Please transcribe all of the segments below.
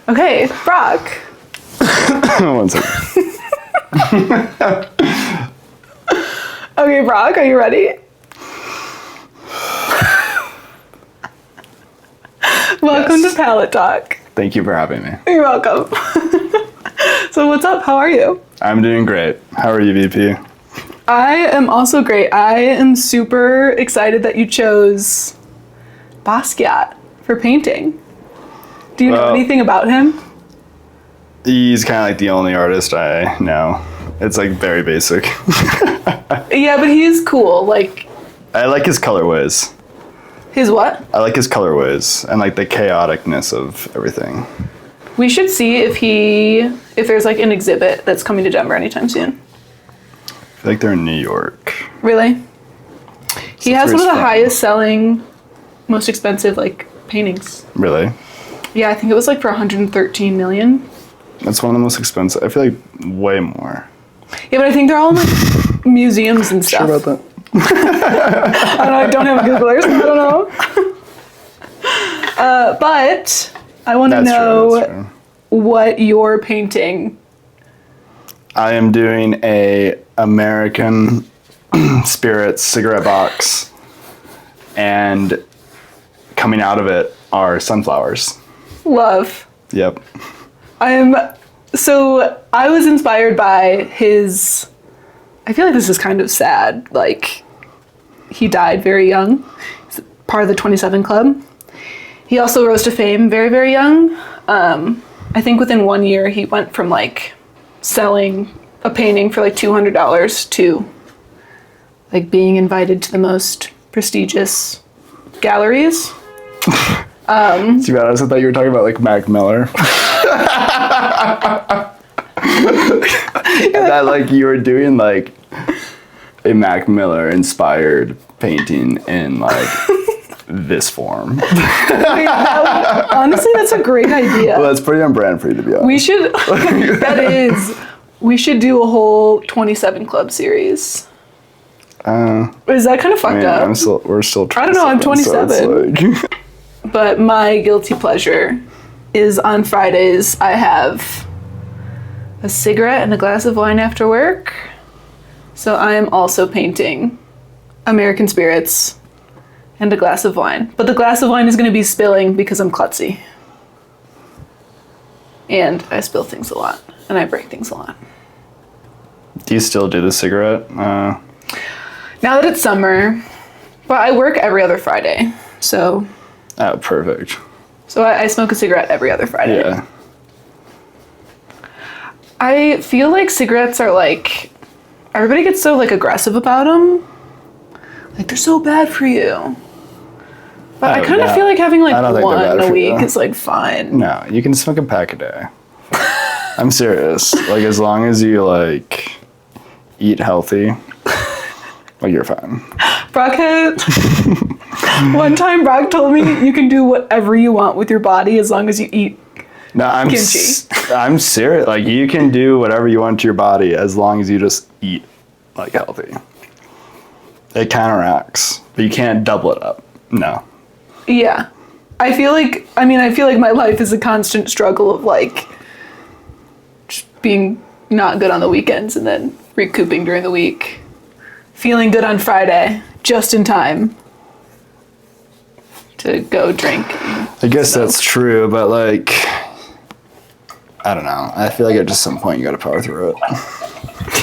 Okay, Brock. One second. Okay, Brock, are you ready? Welcome Yes. to Palette Talk. Thank you for having me. You're welcome. So what's up? How are you? I'm doing great. How are you, VP? I am also great. I am super excited that you chose Basquiat for painting. Do you know anything about him? He's kind of like the only artist I know. It's like very basic. Yeah, but he's cool. Like, I like his colorways. his what? I like his colorways and like the chaoticness of everything. We should see if there's like an exhibit that's coming to Denver anytime soon. I feel like they're in New York. Really? He has where one of he's the from. highest selling, most expensive like paintings. Really? Yeah, I think it was like for 113 million. That's one of the most expensive. I feel like way more. Yeah, but I think they're all in like museums and stuff. Sure about that? I don't know, I don't have Googlers, I don't know. But I want to That's know true. That's true. what you're painting. I am doing a American Spirit cigarette box, and coming out of it are sunflowers. Love. Yep. So I was inspired by his, I feel like this is kind of sad, like he died very young. He's part of the 27 Club. He also rose to fame very, very young. I think within 1 year he went from like selling a painting for like $200 to like being invited to the most prestigious galleries. To be honest, I thought you were talking about like Mac Miller. And that like you were doing like a Mac Miller inspired painting in like this form. Honestly, that's a great idea. Well, that's pretty on brand for you, to be honest. We should, we should do a whole 27 Club series. Is that kind of fucked up? We're still. I don't know, I'm 27, so it's like- But my guilty pleasure is on Fridays, I have a cigarette and a glass of wine after work. So I am also painting American Spirits and a glass of wine. But the glass of wine is going to be spilling because I'm klutzy. And I spill things a lot. And I break things a lot. Do you still do the cigarette? Now that it's summer, but I work every other Friday. So Oh, perfect. I smoke a cigarette every other Friday. Yeah. I feel like cigarettes are like, everybody gets so like aggressive about them. Like they're so bad for you. But I kind of feel like having like I don't think they're one bad a for week you. is like fine. No, you can smoke a pack a day. I'm serious. Like as long as you like eat healthy, like you're fine. Brock had, one time Brock told me you can do whatever you want with your body as long as you eat. No, Kimchi. I'm serious. Like you can do whatever you want to your body as long as you just eat like healthy. It counteracts, but you can't double it up. No. Yeah. I feel like my life is a constant struggle of like just being not good on the weekends and then recouping during the week. Feeling good on Friday, just in time to go drink. I guess that's true, but like, I don't know. I feel like at just some point you gotta power through it.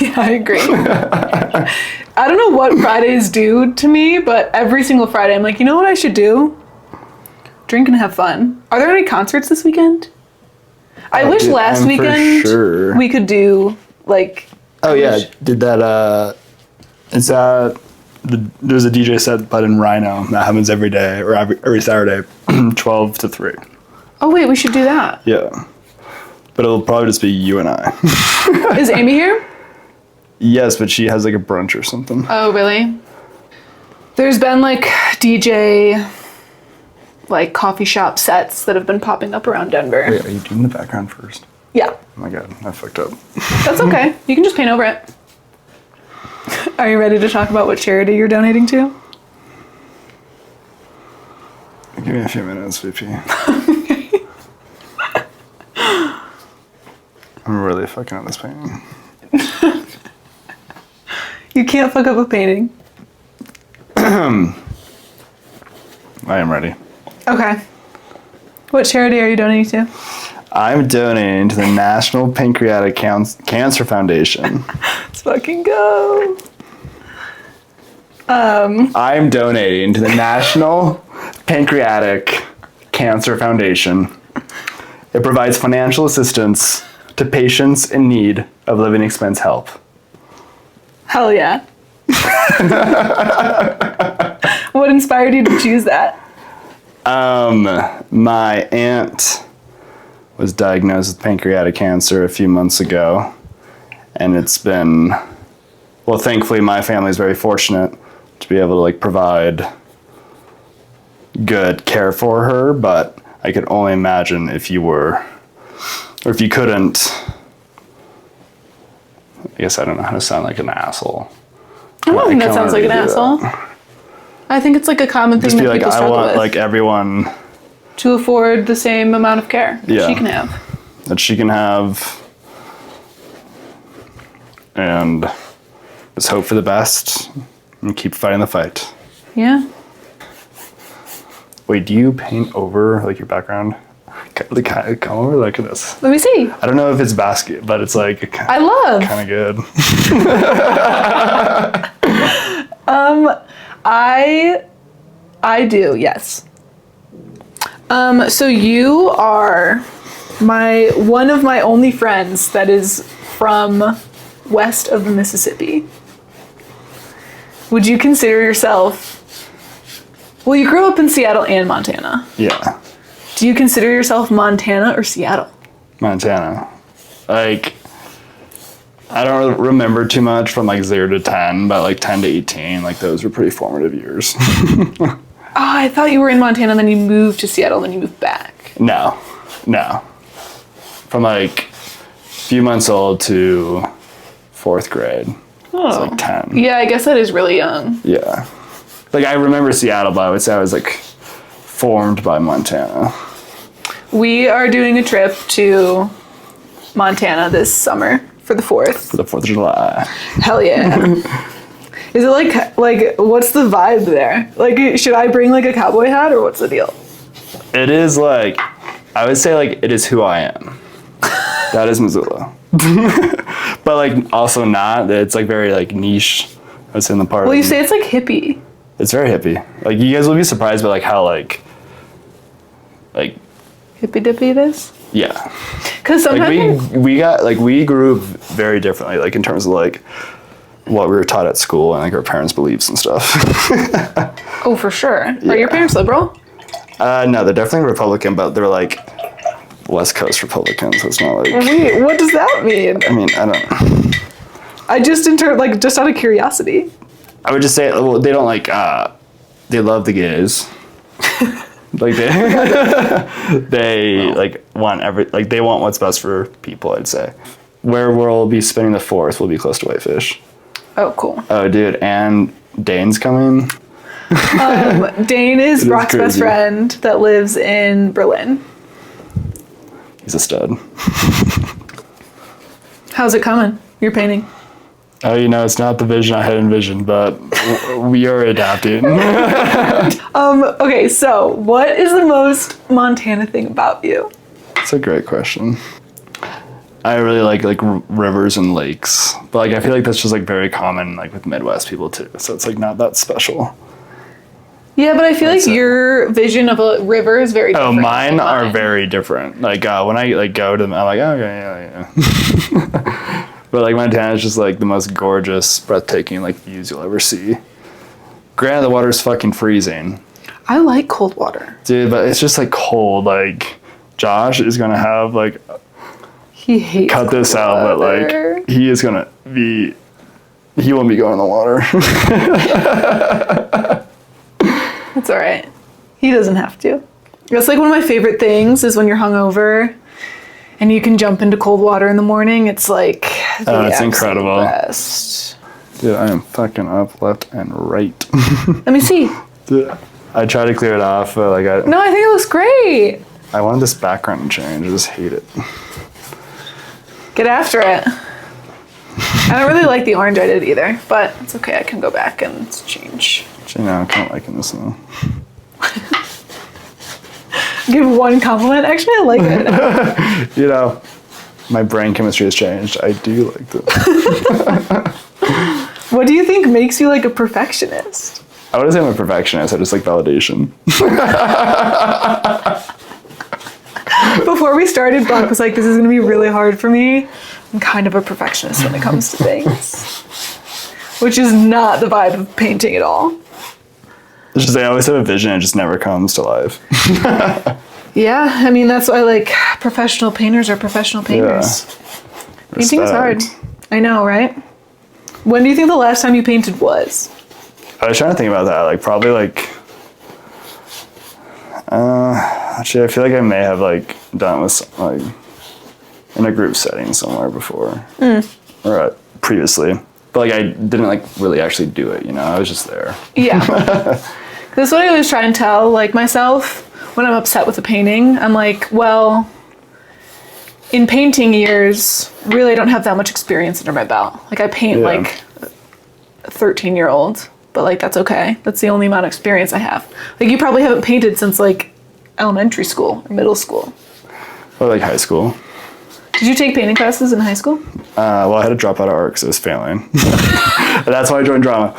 Yeah, I agree. I don't know what Fridays do to me, but every single Friday I'm like, you know what I should do? Drink and have fun. Are there any concerts this weekend? I wish dude, last I'm for weekend sure. we could do like. Oh yeah, did that? There's a DJ set but in Rhino that happens every day or every Saturday, 12 to 3. Oh wait, we should do that. Yeah, but it'll probably just be you and I. Is Amy here? Yes, but she has like a brunch or something. Oh really? There's been like DJ, like coffee shop sets that have been popping up around Denver. Wait, are you doing the background first? Yeah, Oh my god, I fucked up. that's okay. You can just paint over it. Are you ready to talk about what charity you're donating to? Give me a few minutes, VP. I'm really fucking up this painting. You can't fuck up a painting. I am ready. Okay. What charity are you donating to? I'm donating to the National Pancreatic Cancer Foundation. Let's fucking go. I'm donating to the National Pancreatic Cancer Foundation. It provides financial assistance to patients in need of living expense help. Hell yeah. What inspired you to choose that? My aunt was diagnosed with pancreatic cancer a few months ago, and it's been, well, thankfully my family is very fortunate to be able to like provide good care for her, but I could only imagine if you were, or if you couldn't. I guess I don't know how to sound like an asshole. I don't think that sounds like an asshole. I think it's like a common thing that people struggle with. I want like everyone to afford the same amount of care that she can have. That she can have, and just hope for the best and keep fighting the fight. Yeah. Wait, do you paint over like your background? Come over, look at this. Let me see. I don't know if it's basket, but it's like I love kind of good. I do, yes. So you are one of my only friends that is from west of the Mississippi. Would you consider yourself, well, you grew up in Seattle and Montana. Yeah. Do you consider yourself Montana or Seattle? Montana. Like, I don't remember too much from like 0 to 10, but like 10 to 18, like those were pretty formative years. Oh, I thought you were in Montana, then you moved to Seattle, then you moved back. No. From like a few months old to 4th grade. Oh. It's like 10. Yeah, I guess that is really young. Yeah. Like I remember Seattle, but I would say I was like formed by Montana. We are doing a trip to Montana this summer for the 4th. For the 4th of July. Hell yeah. Is it like what's the vibe there? Like, should I bring like a cowboy hat or what's the deal? It is like, I would say like it is who I am. That is Missoula. But like also not. It's like very like niche. It's in the part. Well, you say it's like hippie. It's very hippie. Like you guys will be surprised by like how like hippy dippy it is. Yeah. Because sometimes like we grew up very differently, like in terms of like what we were taught at school and like our parents' beliefs and stuff. Oh, for sure. Yeah. Are your parents liberal? No, they're definitely Republican, but they're like West Coast Republicans. So it's not like. Wait, what does that mean? I mean, I don't. I just just out of curiosity. I would just say, well, they don't like. They love the gays. Like they like want they want what's best for people. I'd say. Where we'll be spending the 4th will be close to Whitefish. Oh, cool. Oh, dude, and Dane's coming. Dane is Brock's best friend that lives in Berlin. He's a stud. How's it coming? You're painting? Oh, it's not the vision I had envisioned, but we are adapting. Okay, so what is the most Montana thing about you? That's a great question. I really like rivers and lakes, but like I feel like that's just like very common like with Midwest people too. So it's like not that special. Yeah, but I feel like your vision of a river is very different. Oh, mine are very different. Like when I like go to them, I'm like, oh, okay, yeah. But like Montana is just like the most gorgeous, breathtaking like views you'll ever see. Granted, the water's fucking freezing. I like cold water. Dude, but it's just like cold. Like Josh is gonna have like he hates cut this water. out, but like he is gonna be. He won't be going in the water. That's all right. He doesn't have to. That's like one of my favorite things is when you're hungover and you can jump into cold water in the morning. It's like the it's incredible. Best. Dude, I am fucking up, left, and right. Let me see. Dude, I try to clear it off, but like No, I think it looks great. I wanted this background to change. I just hate it. Get after it. I don't really like the orange I did either, but it's okay. I can go back and change. Actually, no, I'm kind of liking this now. Give one compliment. Actually, I like it. You know, my brain chemistry has changed. I do like this. What do you think makes you like a perfectionist? I wouldn't say I'm a perfectionist. I just like validation. Before we started, Brock was like, this is going to be really hard for me. I'm kind of a perfectionist when it comes to things. Which is not the vibe of painting at all. It's just I always have a vision, it just never comes to life. Yeah, I mean, that's why, like, professional painters are professional painters. Yeah. Painting is hard. I know, right? When do you think the last time you painted was? I was trying to think about that, like, probably, like, actually, I feel like I may have, like, done it with, like, in a group setting somewhere before. Or previously. But, like, I didn't, like, really actually do it, you know? I was just there. Yeah. That's what I always try and tell, like, myself when I'm upset with a painting. I'm like, well, in painting years, really I don't have that much experience under my belt. Like, I paint like a 13-year-old, but, like, that's okay. That's the only amount of experience I have. Like, you probably haven't painted since, like, elementary school or middle school. Or, like, high school. Did you take painting classes in high school? Well, I had to drop out of art because it was failing. That's why I joined drama.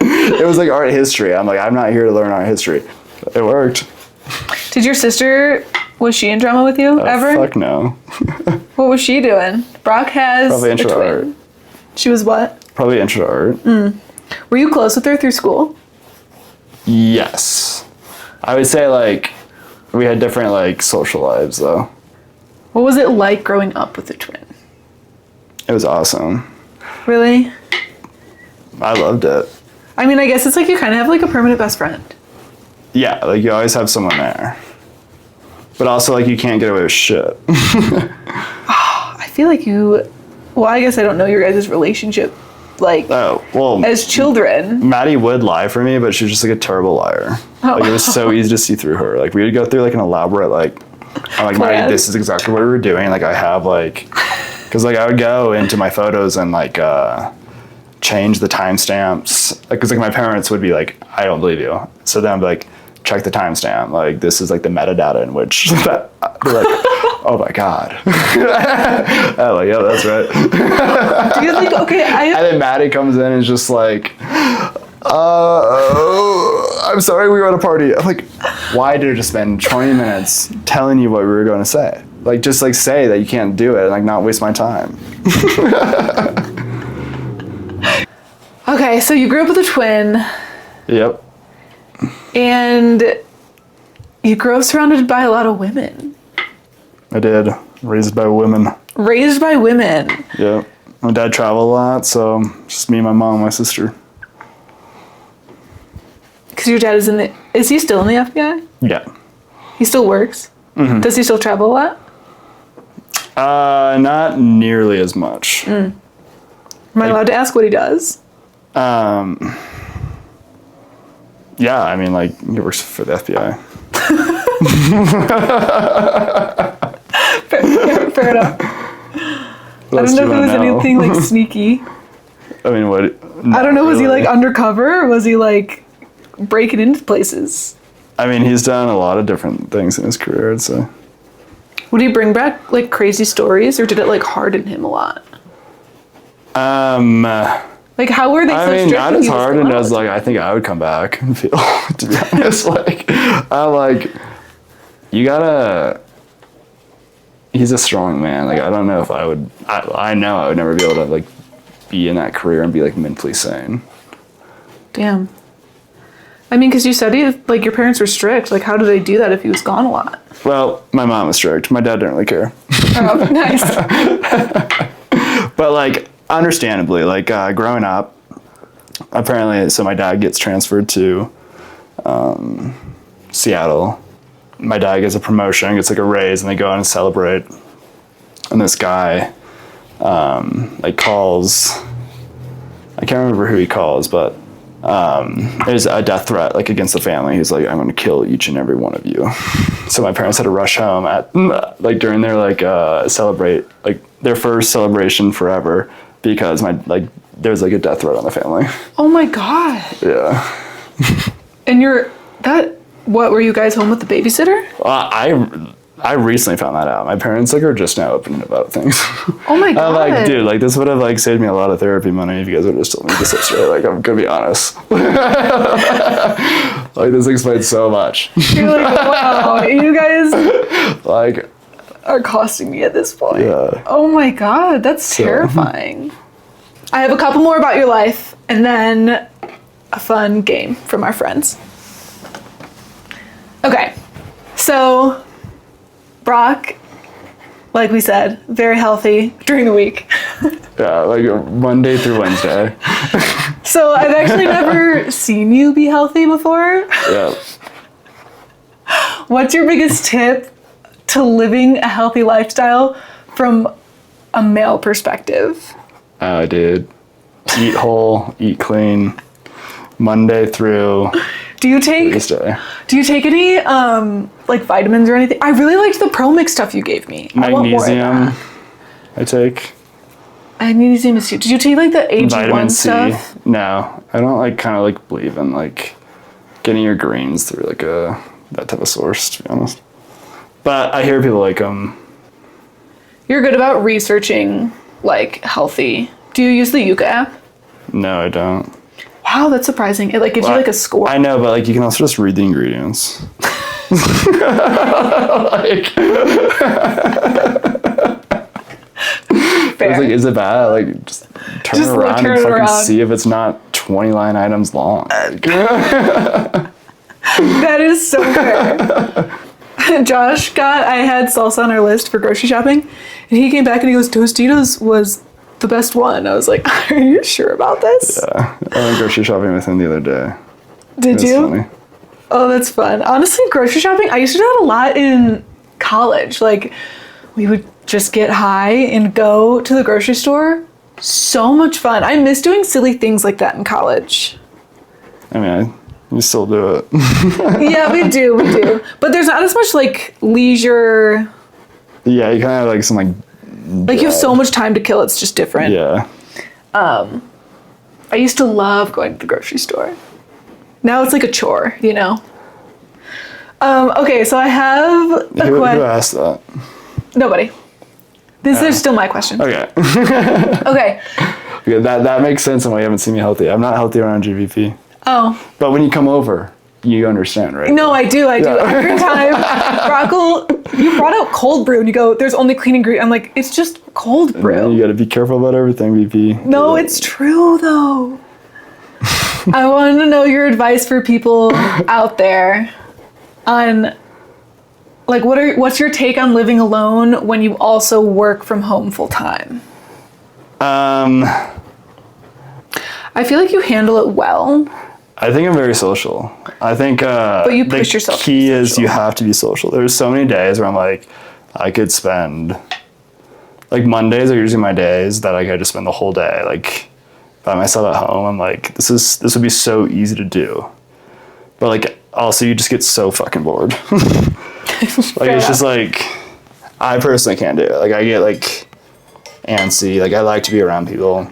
It was like art history. I'm like, I'm not here to learn art history. It worked. Did your sister, was she in drama with you ever? Fuck no. What was she doing? Brock has Probably intro a to twin. art. She was what? Probably intro to art. Were you close with her through school? Yes. I would say, like, we had different, like, social lives, though. What was it like growing up with a twin? It was awesome. Really? I loved it. I mean, I guess it's like you kind of have like a permanent best friend. Yeah, like, you always have someone there. But also, like, you can't get away with shit. I feel like you, well, I guess I don't know your guys' relationship, like, Oh, well, as children. Maddie would lie for me, but she was just, like, a terrible liar. Like, it was so easy to see through her. Like, we would go through, like, an elaborate, like, I'm like, Maddie, this is exactly what we were doing. Like, I have, like, because, like, I would go into my photos and, like, change the timestamps. Like, because, like, my parents would be like, I don't believe you. So then I'd be like, check the timestamp. Like, this is, like, the metadata in which that, they're like, oh my God. I'm like, yeah, that's right. Do you think, okay, And then Maddie comes in and is just like, I'm sorry, we were at a party. I'm like, why did I just spend 20 minutes telling you what we were going to say? Like, just, like, say that you can't do it and, like, not waste my time. Okay, so you grew up with a twin. Yep. And you grew up surrounded by a lot of women. I did. Raised by women. Raised by women. Yep. My dad traveled a lot, so just me, my mom, and my sister. Because your dad is is he still in the FBI? Yeah. He still works? Mm-hmm. Does he still travel a lot? Not nearly as much. Am I allowed to ask what he does? Yeah, I mean, like, he works for the FBI. Fair enough. I don't know if it was anything, like, sneaky. I mean, what? I don't know, was he, like, undercover, or was he, like, breaking into places? I mean, he's done a lot of different things in his career, I'd say. Would he bring back, like, crazy stories, or did it, like, harden him a lot? Like, how were they so strict? Not as hardened as, like, I think I would come back and feel, to be honest. Like, I'm like, you gotta, he's a strong man. Like, I don't know if I would, I know I would never be able to, like, be in that career and be, like, mentally sane. Damn. I mean, because you said like, your parents were strict. Like, how did they do that if he was gone a lot? Well, my mom was strict. My dad didn't really care. Oh, nice. But, like, understandably, like, growing up, apparently, so my dad gets transferred to Seattle. My dad gets a promotion, gets, like, a raise, and they go out and celebrate. And this guy, like, calls, I can't remember who he calls, but there's a death threat like against the family. He's like, I'm going to kill each and every one of you. So my parents had to rush home at like during their like celebrate like their first celebration forever because there's like a death threat on the family. Oh my God. Yeah. And what were you guys home with the babysitter? I recently found that out. My parents like are just now open about things. Oh my God. I'm like, dude, like this would have like saved me a lot of therapy money if you guys would have just told me this yesterday. Like I'm gonna be honest. Like this explains so much. You're like, wow, you guys Like are costing me at this point. Yeah. Oh my God, that's terrifying. I have a couple more about your life and then a fun game from our friends. Okay, so Brock, like we said, very healthy during the week. Yeah, like Monday through Wednesday. So I've actually never seen you be healthy before. Yeah. What's your biggest tip to living a healthy lifestyle from a male perspective? Oh, dude. Eat whole, eat clean, Monday through Do you take any like vitamins or anything? I really liked the Pro Mix stuff you gave me. I want more of Magnesium, that. I take. Magnesium is huge. Did you take like the AG1 Vitamin C. stuff? No, I don't like kind of like believe in like getting your greens through like that type of source, to be honest. But I hear people like them. You're good about researching like healthy. Do you use the Yuka app? No, I don't. Wow, that's surprising. It like gives you like a score. I know, but like you can also just read the ingredients. Like, Fair. it's like, is it bad? Like, just turn Just it around turn and it fucking around. see if it's not 20 line items long. Like, That is so fair. I had salsa on our list for grocery shopping, and he came back and he goes, Tostitos was the best one. I was like, are you sure about this? yeah, I went grocery shopping with him the other day. Did It was you? funny. Oh, that's fun. Honestly, grocery shopping, I used to do that a lot in college. Like, we would just get high and go to the grocery store. So much fun. I miss doing silly things like that in college. I mean, you still do it. Yeah, we do. But there's not as much like leisure. Yeah, you kind of have like some like. Like you have so much time to kill. It's just different. Yeah. I used to love going to the grocery store. Now it's like a chore, you know? Okay, so I have a Who question. asked that? Nobody. This is still my question. Okay. Okay. Yeah, that makes sense and why you haven't seen me healthy. I'm not healthy around GVP. Oh. But when you come over, you understand, right? No, I do. Yeah. Every time. Brockle, you brought out cold brew and you go, there's only clean ingredient. I'm like, it's just cold brew. You gotta be careful about everything, VP. No, it's true though. I wanted to know your advice for people out there on like what's your take on living alone when you also work from home full time? I feel like you handle it well. I think I'm very social. I think But you push yourself the to be key is social. you have to be social. There's so many days where I'm like, I could spend, like Mondays are usually my days that like I just spend the whole day like by myself at home. I'm like, this would be so easy to do. But like also you just get so fucking bored. Like it's just like, I personally can't do it. Like I get like antsy. Like I like to be around people.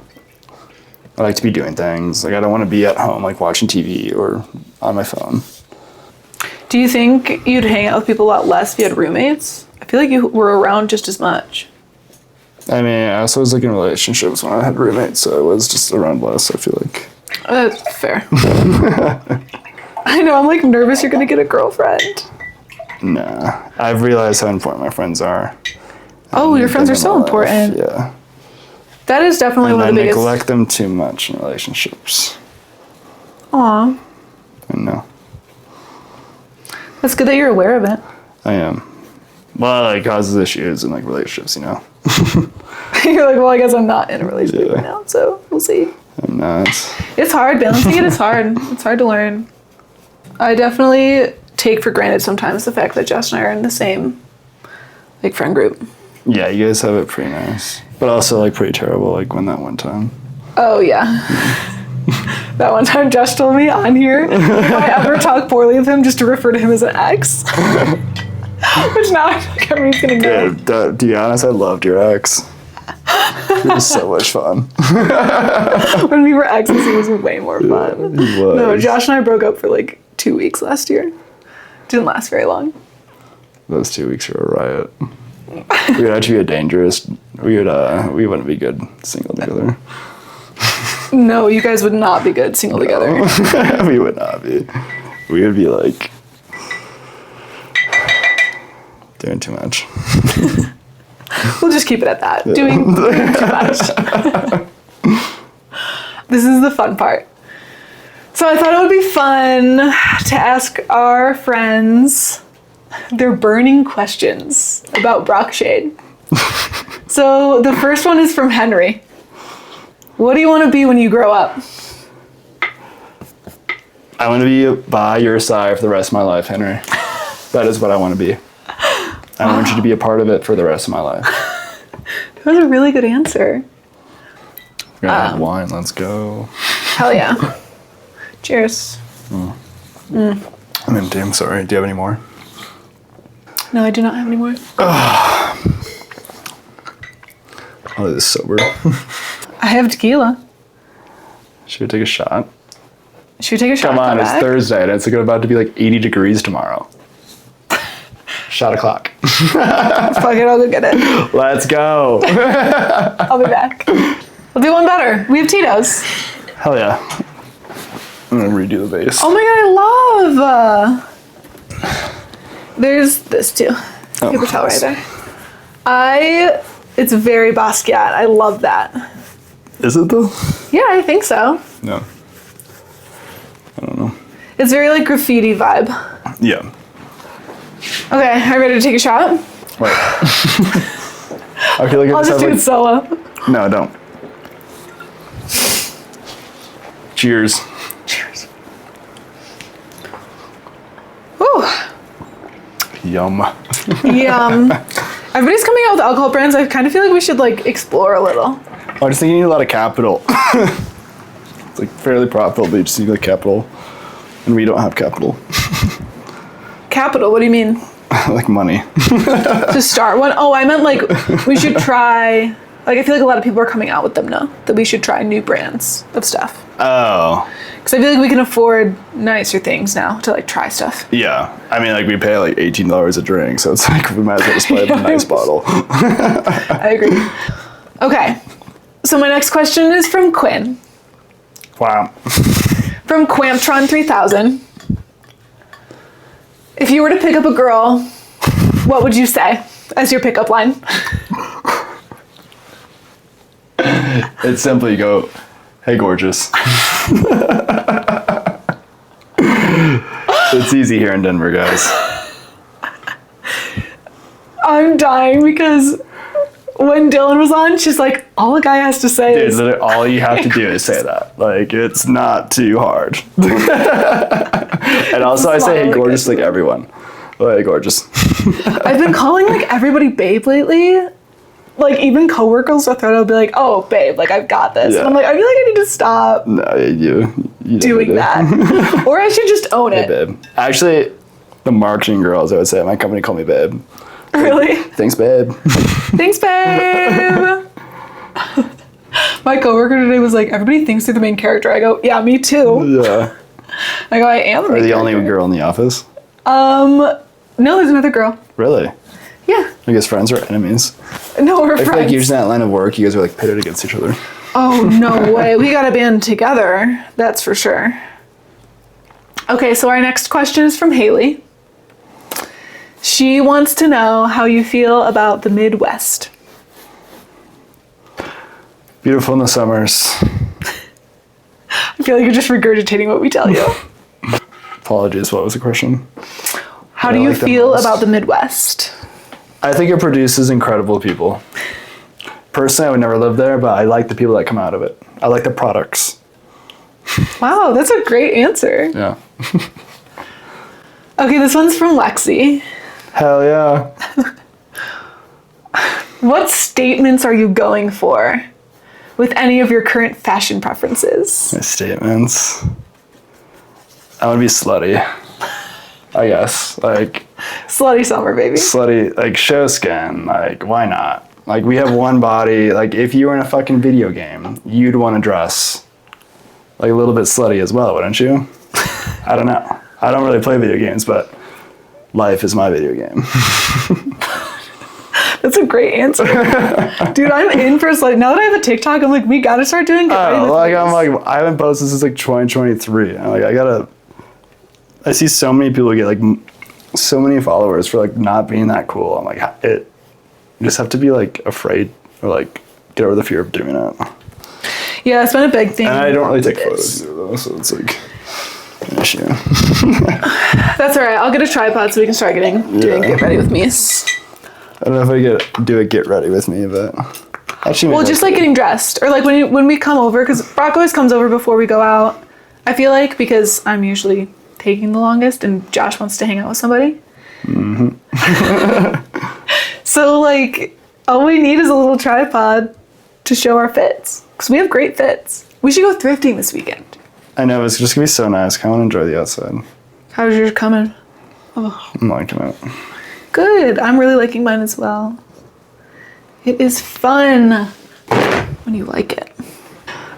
I like to be doing things. Like I don't want to be at home like watching TV or on my phone. Do you think you'd hang out with people a lot less if you had roommates? I feel like you were around just as much. I mean, I also was like in relationships when I had roommates, so I was just around less, I feel like. That's fair. I know, I'm like nervous you're gonna get a girlfriend. Nah. I've realized how important my friends are. Oh, your friends are so important. Yeah. That is definitely And one I of the biggest. neglect them too much in relationships. Aw, I know. that's good that you're aware of it. I am. Well, it causes issues in like relationships, you know? You're like, well, I guess I'm not in a relationship Yeah. right now, so we'll see. I'm not. It's hard. Balancing it is hard. It's hard to learn. I definitely take for granted sometimes the fact that Josh and I are in the same like friend group. Yeah, you guys have it pretty nice. But also like pretty terrible, like when that one time. Oh yeah. That one time Josh told me on here, if I ever talk poorly of him, just to refer to him as an ex. Which now I feel like everybody's gonna know. Dude, to be honest, I loved your ex. It was so much fun. When we were exes, it was way more fun. It was. No, Josh and I broke up for like 2 weeks last year. Didn't last very long. Those 2 weeks were a riot. We would actually be dangerous. We wouldn't be good single together. No, you guys would not be good single together. We would not be. We would be like doing too much. We'll just keep it at that. Doing too much. This is the fun part. So I thought it would be fun to ask our friends their burning questions about Brock Shade. So the first one is from Henry. What do you want to be when you grow up? I want to be by your side for the rest of my life, Henry. That is what I want to be. I want you to be a part of it for the rest of my life. That was a really good answer. We're gonna have wine. Let's go. Hell yeah. Cheers. I'm empty. I'm sorry. Do you have any more? No, I do not have any more. I'll do this sober. I have tequila. Should we take a shot? Should we take a shot? Come on, it's back? Thursday and it's about to be like 80 degrees tomorrow. Shot o'clock. Fuck it, I'll go get it. Let's go. I'll be back. We'll do one better. We have Tito's. Hell yeah. I'm gonna redo the base. Oh my god, I love. There's this too. Paper towel right there. It's very Basquiat. I love that. Is it though? Yeah, I think so. No. I don't know. It's very like graffiti vibe. Yeah. Okay, are you ready to take a shot? Wait. I feel like I'll just do it solo. No, don't. Cheers. Cheers. Woo. Yum. Yum. Everybody's coming out with alcohol brands. I kind of feel like we should like explore a little. I just think you need a lot of capital. It's like fairly profitable, but you just need like capital. And we don't have capital. Capital, what do you mean? Like money. To start one? Oh, I meant like we should try, like I feel like a lot of people are coming out with them now, that we should try new brands of stuff. Oh. Because I feel like we can afford nicer things now to like try stuff. Yeah. I mean, like we pay like $18 a drink, so it's like we might as well just buy a nice bottle. I agree. Okay. So my next question is from Quinn. Wow. From Quamptron 3000. If you were to pick up a girl, what would you say as your pickup line? It's simply you go, hey, gorgeous. It's easy here in Denver, guys. I'm dying because when Dylan was on, she's like, all a guy has to say Dude, is... literally all you have to do is say that. Like, it's not too hard. And also I say, hey, gorgeous, like everyone. Oh, hey, gorgeous. I've been calling like everybody babe lately. Like even coworkers with her, I'll be like, oh, babe, like I've got this. Yeah. And I'm like, I feel like I need to stop No, you doing that. Or I should just own Hey, it. babe. Actually, the marketing girls, I would say, at my company call me babe. Really? Thanks, babe. Thanks, babe. My coworker today was like, everybody thinks they're the main character. I go, yeah, me too. Yeah. I go, I am the Are main the character. only girl in the office? No, there's another girl. Really? Yeah. I guess friends or enemies? No, we're I feel friends. like usually in that line of work, you guys are like pitted against each other. Oh, no way. We gotta band together. That's for sure. Okay, so our next question is from Haley. She wants to know how you feel about the Midwest. Beautiful in the summers. I feel like you're just regurgitating what we tell you. Apologies, what was the question? How I do you like the feel most. about the Midwest? I think it produces incredible people. Personally, I would never live there, but I like the people that come out of it. I like the products. Wow, that's a great answer. Yeah. Okay, this one's from Lexi. Hell yeah. What statements are you going for with any of your current fashion preferences. My statements. I want to be slutty. I guess. Like, Slutty summer, baby. slutty, like, show skin. Like, why not? Like, we have one body. Like, if you were in a fucking video game, you'd want to dress like a little bit slutty as well, wouldn't you? I don't know. I don't really play video games, but life is my video game. That's a great answer. Dude, I'm in for like now that I have a TikTok, I'm like, we gotta start doing get ready with me's. I haven't posted since like 2023. I'm like, I see so many people get like so many followers for like not being that cool. I'm like, you just have to be like afraid or like get over the fear of doing it. Yeah, it's been a big thing. And I don't really take photos either though, so it's like an issue. That's all right. I'll get a tripod so we can start doing get ready with me's. I don't know if I do a get ready with me, but actually, well, just like getting dressed, or like when we come over, because Brock always comes over before we go out. I feel like because I'm usually taking the longest, and Josh wants to hang out with somebody. Mm-hmm. So like, all we need is a little tripod to show our fits, because we have great fits. We should go thrifting this weekend. I know it's just gonna be so nice. Come on, enjoy the outside. How's yours coming? Oh. I'm liking it. Good. I'm really liking mine as well. It is fun when you like it.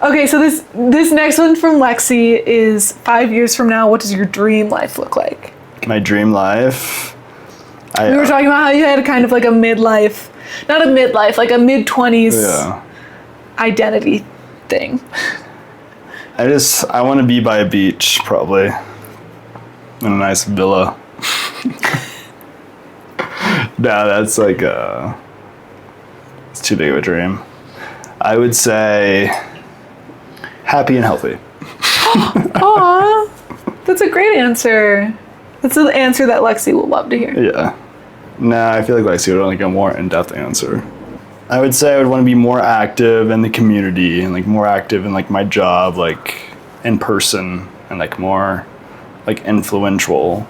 Okay, so this next one from Lexi is 5 years from now, what does your dream life look like? My dream life. We were talking about how you had kind of like a midlife, not a midlife, like a mid-20s identity thing. I want to be by a beach, probably. In a nice villa. No, that's like it's too big of a dream. I would say happy and healthy. Aw, that's a great answer. That's an answer that Lexi will love to hear. Yeah. Nah, I feel like Lexi would like a more in-depth answer. I would say I would want to be more active in the community and like more active in like my job, like in person, and like more like influential.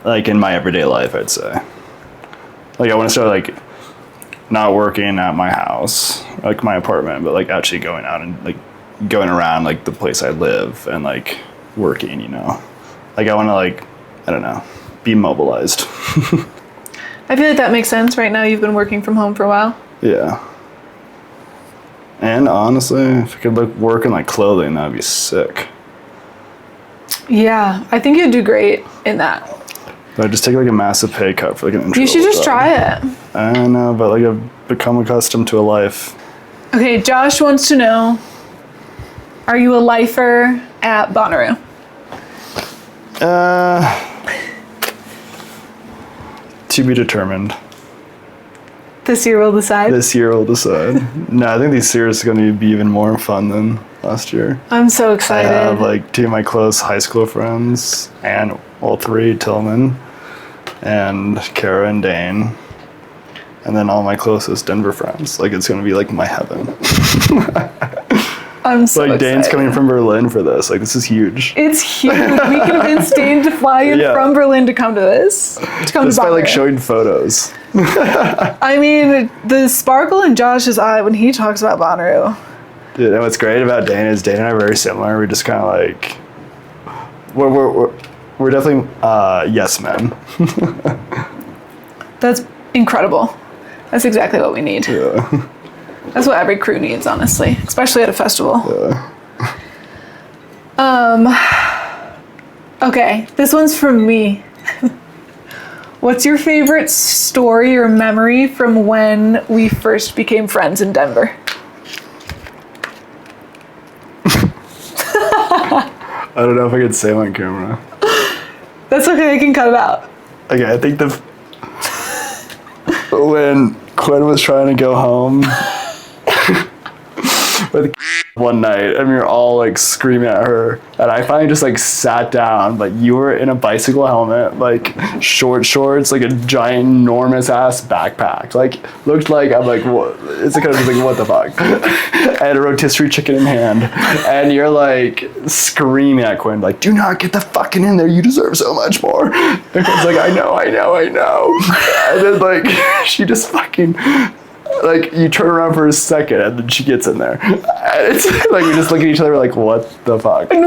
Like in my everyday life, I'd say. Like I want to start like not working at my house, like my apartment, but like actually going out and like going around like the place I live and like working, you know. Like I want to like, I don't know, be mobilized. I feel like that makes sense. Right now you've been working from home for a while. Yeah. And honestly, if I could like work in like clothing, that'd be sick. Yeah, I think you'd do great in that. But I'd just take like a massive pay cut for like an intro. You should just try it. I know, but like I've become accustomed to a life. Okay, Josh wants to know, are you a lifer at Bonnaroo? To be determined. This year we'll decide. This year we'll decide. No, I think this year is going to be even more fun than last year. I'm so excited. I have like two of my close high school friends, and all three, Tillman, and Kara and Dane, and then all my closest Denver friends. Like it's going to be like my heaven. I'm so like excited. Dane's coming from Berlin for this. Like this is huge. It's huge. We convinced Dane to fly in from Berlin to come to this. To come just to by like Bonnaroo. showing photos. I mean, the sparkle in Josh's eye when he talks about Bonnaroo. Dude, and what's great about Dane is Dane and I are very similar. We're just kind of like, we're definitely yes men. That's incredible. That's exactly what we need. Yeah. That's what every crew needs, honestly, especially at a festival. Yeah. Okay, this one's from me. What's your favorite story or memory from when we first became friends in Denver? I don't know if I could say them on camera. That's okay, I can cut it out. Okay, I think when Quinn was trying to go home with one night, and we were all like screaming at her, and I finally just like sat down, but you were in a bicycle helmet, like short shorts, like a giant enormous ass backpack, like looked like, I'm like, what? It's kind of just like, what the fuck? And a rotisserie chicken in hand, and you're like screaming at Quinn, like, do not get the fucking in there, you deserve so much more. And Quinn's like, I know. And then like she just fucking Like, you turn around for a second and then she gets in there. It's like we just look at each other like, what the fuck? And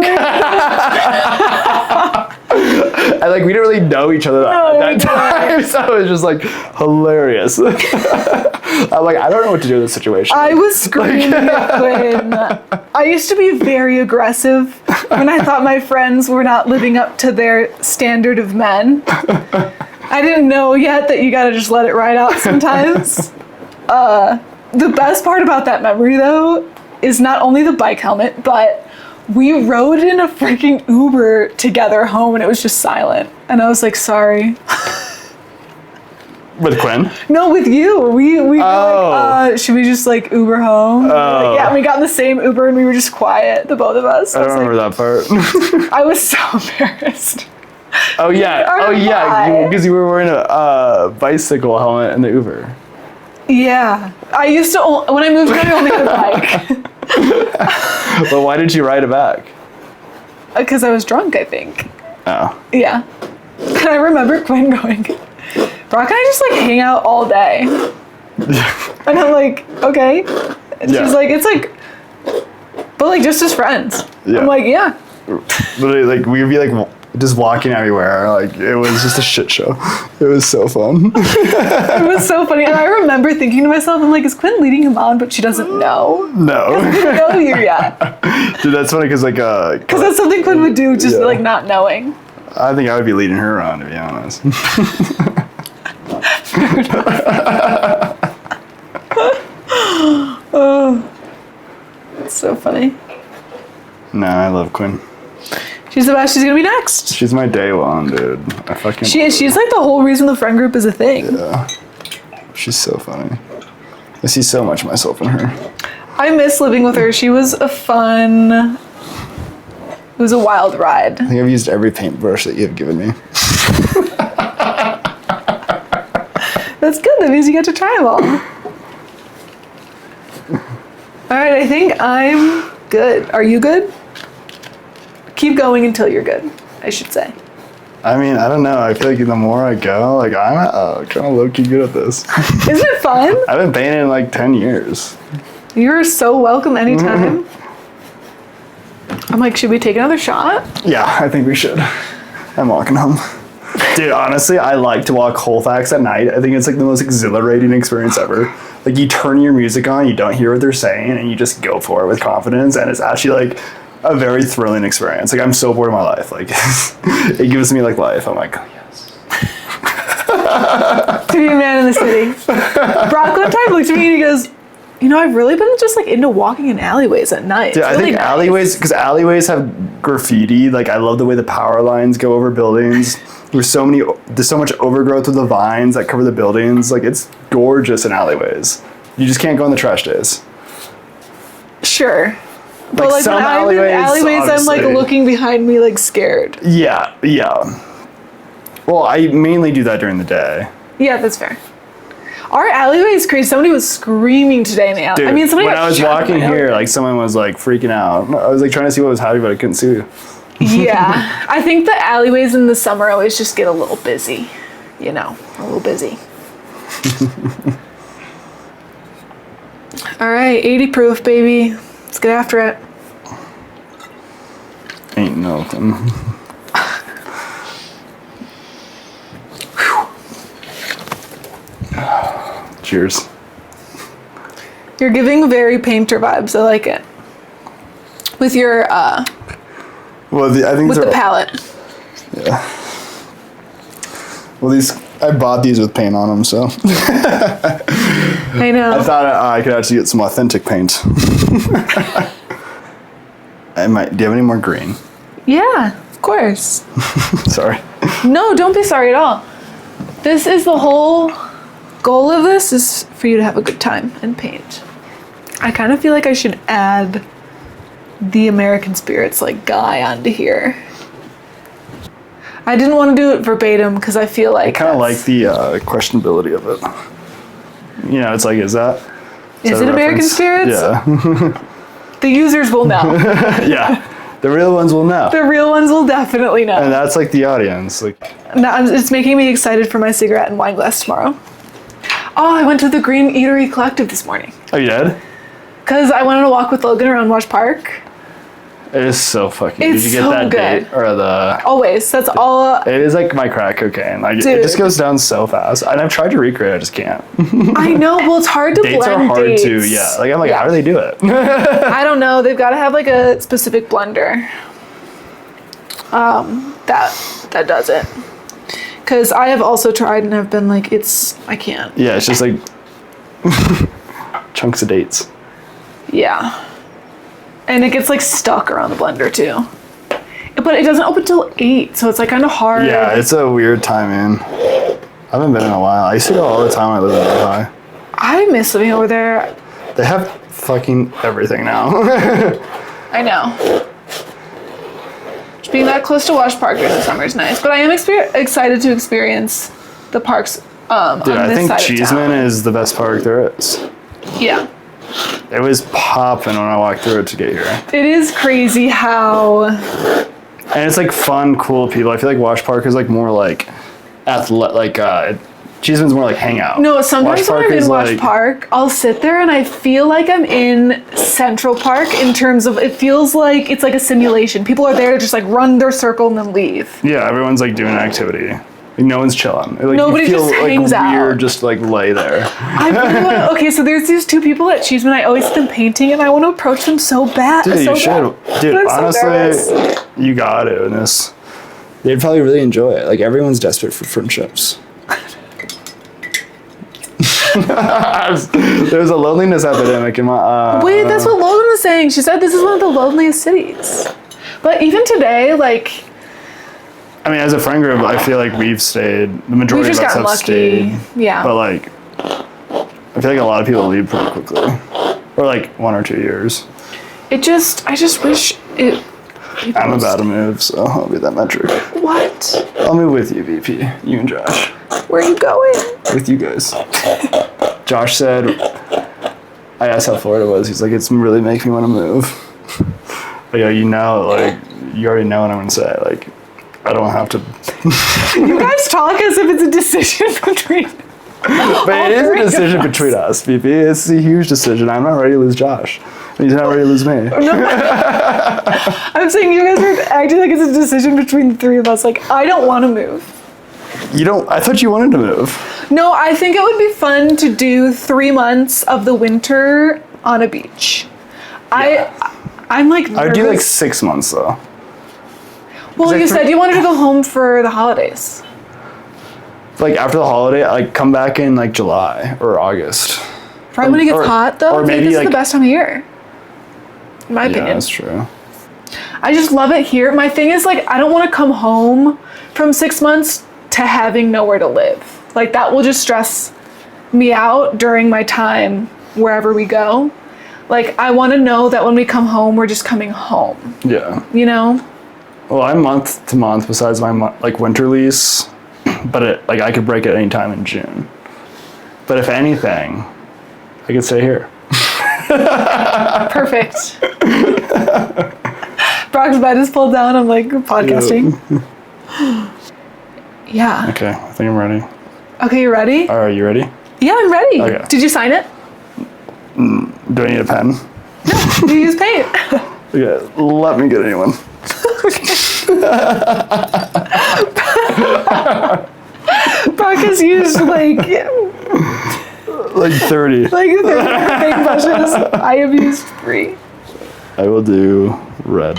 like, we didn't really know each other at that time, so it was just like hilarious. I'm like, I don't know what to do in this situation. I was screaming at Quinn. I used to be very aggressive when I thought my friends were not living up to their standard of men. I didn't know yet that you gotta just let it ride out sometimes. The best part about that memory, though, is not only the bike helmet, but we rode in a freaking Uber together home and it was just silent. And I was like, sorry. With Quinn? No, with you. We were like, should we just like Uber home? Like, yeah, and we got in the same Uber and we were just quiet, the both of us. I don't remember that part. I was so embarrassed. Oh yeah, because you were wearing a bicycle helmet in the Uber. Yeah, I used to, when I moved here, I only had a bike. But why didn't you ride it back? Because I was drunk, I think. Oh. Yeah. And I remember Quinn going, Brock and I just like hang out all day. And I'm like, okay. And she's like, it's like, but like just as friends. Yeah. I'm like, yeah. Literally, like, we'd be like just walking everywhere. Like, it was just a shit show. It was so fun. It was so funny. And I remember thinking to myself, I'm like, is Quinn leading him on? But she doesn't know. No. I didn't know you yet. Dude, that's funny because like, because that's something Quinn would do, just like not knowing. I think I would be leading her on, to be honest. Oh, it's so funny. No, I love Quinn. She's the best. She's gonna be next. She's my day one, dude. I fucking. She's like the whole reason the friend group is a thing. Yeah, she's so funny. I see so much of myself in her. I miss living with her. She was a fun. It was a wild ride. I think I've used every paintbrush that you've given me. That's good. That means you get to try them all. All right, I think I'm good. Are you good? Keep going until you're good, I should say. I mean, I don't know. I feel like the more I go, like, I'm kind of low-key good at this. Isn't it fun? I've been painting in like 10 years. You're so welcome anytime. I'm like, should we take another shot? Yeah, I think we should. I'm walking home. Dude, honestly, I like to walk Colfax at night. I think it's like the most exhilarating experience ever. Like, you turn your music on, you don't hear what they're saying, and you just go for it with confidence, and it's actually like a very thrilling experience. Like, I'm so bored of my life. Like, it gives me like life. I'm like, oh, yes. To be a man in the city. Brock one time looked at me and he goes, you know, I've really been just like into walking in alleyways at night. Yeah, I think nice. alleyways, because alleyways have graffiti. Like, I love the way the power lines go over buildings. There's so much overgrowth with the vines that cover the buildings. Like, it's gorgeous in alleyways. You just can't go on the trash days. Sure. But Like like some when I'm in alleyways, I'm like looking behind me like scared. Yeah. Well, I mainly do that during the day. Yeah, that's fair. Our alleyway is crazy. Somebody was screaming today in the alley. Dude, I mean, somebody when got I was shot walking in my here, alleyway. like, someone was like freaking out. I was like trying to see what was happening, but I couldn't see you. Yeah, I think the alleyways in the summer always just get a little busy. You know, a little busy. All right, 80 proof, baby. Let's get after it. Ain't nothing. Cheers. You're giving very painter vibes. I like it. With your Well, I think with the palette. Yeah. Well, I bought these with paint on them, so. I know. I thought I could actually get some authentic paint. Do you have any more green? Yeah, of course. Sorry. No, don't be sorry at all. This is the whole goal of this is for you to have a good time and paint. I kind of feel like I should add the American Spirits like guy onto here. I didn't want to do it verbatim because I feel like I kind of like the questionability of it. You know, it's like, is it American Spirits? Yeah. The users will know. Yeah. The real ones will know. The real ones will definitely know. And that's like the audience. Like, Now, it's making me excited for my cigarette and wine glass tomorrow. Oh, I went to the Green Eatery Collective this morning. Oh, you did? Because I wanted to walk with Logan around Wash Park. It is so fucking. It's Did you get so that good. date or the? Always. That's all. It is like my crack cocaine. Like Dude. it just goes down so fast. And I've tried to recreate. I just can't. I know. Well, it's hard to Dates blend are hard dates. to. Yeah. Like I'm like, how do they do it? I don't know. They've got to have like a specific blender. That does it. Because I have also tried and I've been like, I can't. Yeah. It's just like chunks of dates. Yeah. And it gets like stuck around the blender too. But it doesn't open till 8, so it's like kind of hard. Yeah, it's a weird time in. I haven't been in a while. I used to go all the time when I lived in Ohio. I miss living over there. They have fucking everything now. I know. Just being that close to Wash Park during the summer is nice. But I am excited to experience the parks Dude, on I this think side of Cheeseman town. is the best park there is. Yeah. It was popping when I walked through it to get here. It is crazy how... And it's like fun, cool people. I feel like Wash Park is like more like Cheeseman's more like hangout. No, sometimes when I'm in Wash like- Park, I'll sit there and I feel like I'm in Central Park in terms of it feels like it's like a simulation. People are there to just like run their circle and then leave. Yeah, everyone's like doing an activity. Like, no one's chilling. Like, Nobody you feel, just like, hangs out. weird just like lay there. I really want to, okay, so there's these two people at Cheeseman. I always see them painting and I want to approach them so bad. Dude, so you should. bad. Dude, But I'm so nervous. honestly, you got it in this. They'd probably really enjoy it. Like everyone's desperate for friendships. There's a loneliness epidemic in my. Wait, that's what Logan was saying. She said this is one of the loneliest cities. But even today, like, I mean, as a friend group, I feel like we've stayed. The majority we've just of us gotten have lucky. stayed. Yeah. But like, I feel like a lot of people leave pretty quickly, or like 1 or 2 years. I just wish it. I'm about to move, so I'll be that metric. What? I'll move with you, VP. You and Josh. Where are you going? With you guys. Josh said, I asked how Florida was. He's like, it's really making me want to move. Like, you know, like, you already know what I'm going to say. Like, I don't have to. You guys talk as if it's a decision between. But it is a decision between us, VP. It's a huge decision. I'm not ready to lose Josh. And he's not ready to lose me. I'm saying you guys are acting like it's a decision between the three of us. Like, I don't want to move. You don't. I thought you wanted to move. No, I think it would be fun to do 3 months of the winter on a beach. I'm like nervous. I would do like 6 months, though. Well, you said you wanted to go home for the holidays. Like, after the holiday, like, come back in, like, July or August. Right when it gets hot, though. or I think maybe, this is like- the best time of year. In my Yeah, opinion. that's true. I just love it here. My thing is, like, I don't want to come home from 6 months to having nowhere to live. Like, that will just stress me out during my time wherever we go. Like, I want to know that when we come home, we're just coming home, Yeah. you know? Well, I'm month to month besides my like winter lease, but I could break it any time in June. But if anything, I could stay here. Perfect. Brock's bed is pulled down. I'm like podcasting. Yeah. Okay, I think I'm ready. Okay, you ready? All right, you ready? Yeah, I'm ready. Okay. Did you sign it? Do I need a pen? Do you use paint? Okay, let me get anyone. Brock has used like Like 30. 30 paintbrushes. I have used 3. I will do red.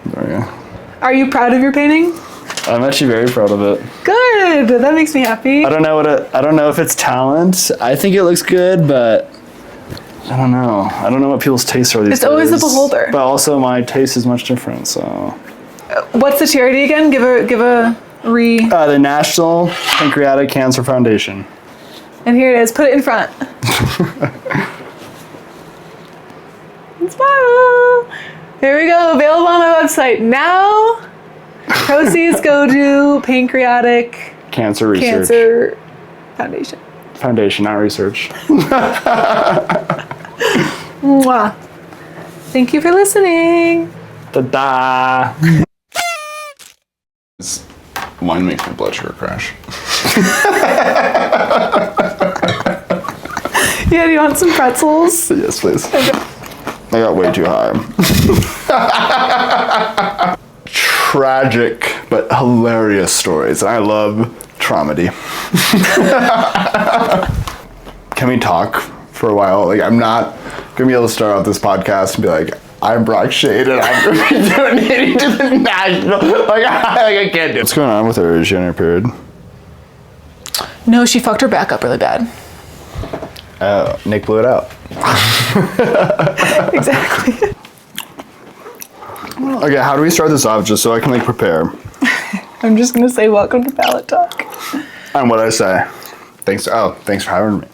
There we go. Are you proud of your painting? I'm actually very proud of it. Good. That makes me happy. I don't know if it's talent. I think it looks good, but I don't know. I don't know what people's tastes are these days. It's always the beholder. But also my taste is much different, so. What's the charity again? Give a re. The National Pancreatic Cancer Foundation. And here it is. Put it in front. Smile. Here we go. Available on my website now. Proceeds go to Pancreatic Cancer Research. Cancer Foundation. Foundation, not research. Mwah. Thank you for listening. Ta-da! Wine makes my blood sugar crash. Yeah, do you want some pretzels? Yes, please. I got way too high. Tragic but hilarious stories. I love traumedy. Can we talk for a while? Like, I'm not gonna be able to start out this podcast and be like, I'm Brock Shade and I'm gonna be donating to the national. I can't do it. What's going on with her? Is she on her period? No, she fucked her back up really bad. Oh, Nick blew it out. Exactly. Okay, how do we start this off just so I can, like, prepare? I'm just gonna say welcome to Palette Talk. And what I say? Thanks for having me.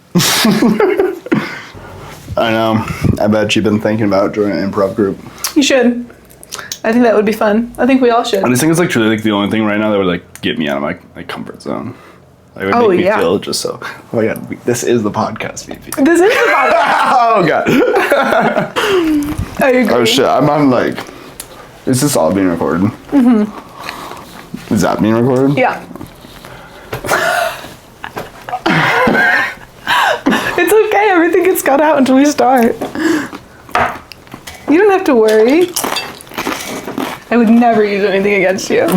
I know. I bet you've been thinking about joining an improv group. You should. I think that would be fun. I think we all should. I just think it's, like, truly, like, the only thing right now that would, like, get me out of my, like, comfort zone. Like, it would make me feel just so, oh my god, this is the podcast, VP. This is the podcast. Oh god. I agree. Oh shit, I'm on, like, is this all being recorded? Mm-hmm. Is that being recorded? Yeah. It's okay, everything gets cut out until we start. You don't have to worry. I would never use anything against you.